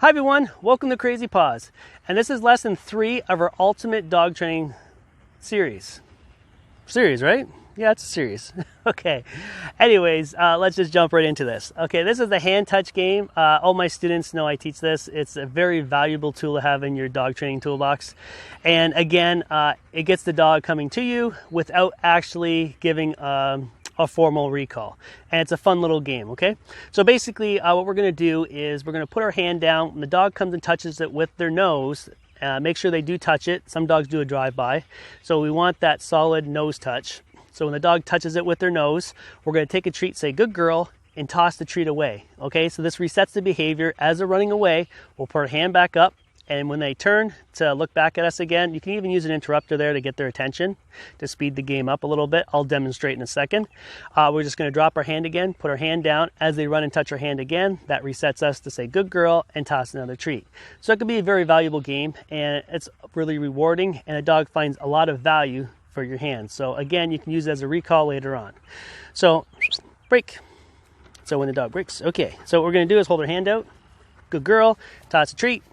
Hi everyone, welcome to Crazy Paws, and this is lesson 3 of our ultimate dog training series. Right? Yeah, it's a series. Okay, anyways, let's just jump right into this. Okay, this is the hand touch game. All my students know I teach this. It's a very valuable tool to have in your dog training toolbox. And again, it gets the dog coming to you without actually giving a formal recall, and it's a fun little game. Okay, so basically what we're going to do is we're going to put our hand down when the dog comes and touches it with their nose. Make sure they do touch it. Some dogs do a drive-by, so we want that solid nose touch. So when the dog touches it with their nose, we're going to take a treat, say good girl, and toss the treat away. Okay, so this resets the behavior. As they're running away, we'll put our hand back up, and when they turn to look back at us again, you can even use an interrupter there to get their attention, to speed the game up a little bit. I'll demonstrate in a second. We're just going to drop our hand again, put our hand down. As they run and touch our hand again, that resets us to say good girl and toss another treat. So it can be a very valuable game, and it's really rewarding, and a dog finds a lot of value for your hand. So again, you can use it as a recall later on. So break. So when the dog breaks, okay. So what we're going to do is hold her hand out. Good girl, toss a treat.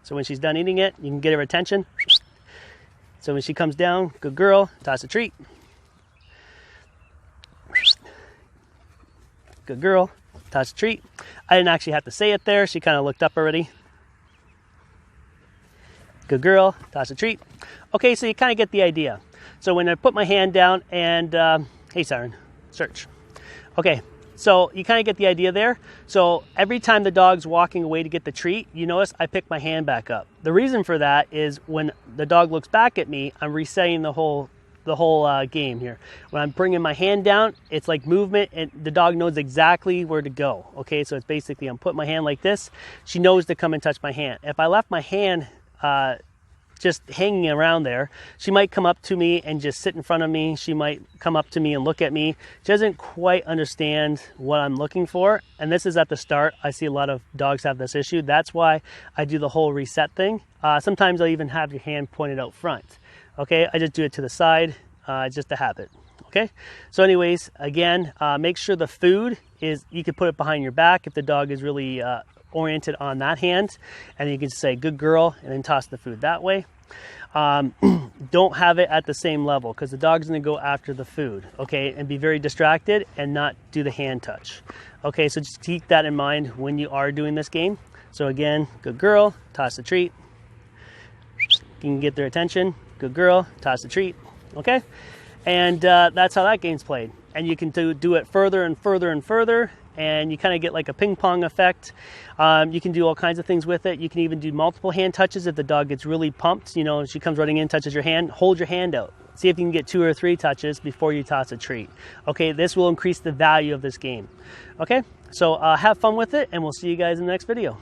So when she's done eating it, you can get her attention. So when she comes down, good girl, toss a treat. Good girl, toss a treat. I didn't actually have to say it there. She kind of looked up already. Good girl, toss a treat. Okay, so you kind of get the idea. So when I put my hand down and, hey Siren, search. Okay, so you kind of get the idea there. So every time the dog's walking away to get the treat, you notice I pick my hand back up. The reason for that is when the dog looks back at me, I'm resetting the whole game here. When I'm bringing my hand down, it's like movement, and the dog knows exactly where to go. Okay, so it's basically I'm putting my hand like this. She knows to come and touch my hand. If I left my hand just hanging around there, she might come up to me and just sit in front of me. She might come up to me and look at me. She doesn't quite understand what I'm looking for, and this is at the start. I see a lot of dogs have this issue. That's why I do the whole reset thing. Sometimes I'll even have your hand pointed out front. Okay, I just do it to the side. It's just a habit. Okay, so anyways, again, make sure the food is, you can put it behind your back if the dog is really oriented on that hand, and you can say good girl and then toss the food that way. Don't have it at the same level, because the dog's going to go after the food, okay, and be very distracted and not do the hand touch. Okay, so just keep that in mind when you are doing this game. So again, good girl, toss the treat. You can get their attention. Good girl, toss the treat. Okay, and that's how that game's played. And you can do it further and further and further, and you kind of get like a ping pong effect. You can do all kinds of things with it. You can even do multiple hand touches if the dog gets really pumped. You know, she comes running in, touches your hand, hold your hand out. See if you can get 2 or 3 touches before you toss a treat. Okay, this will increase the value of this game. Okay, so have fun with it, and we'll see you guys in the next video.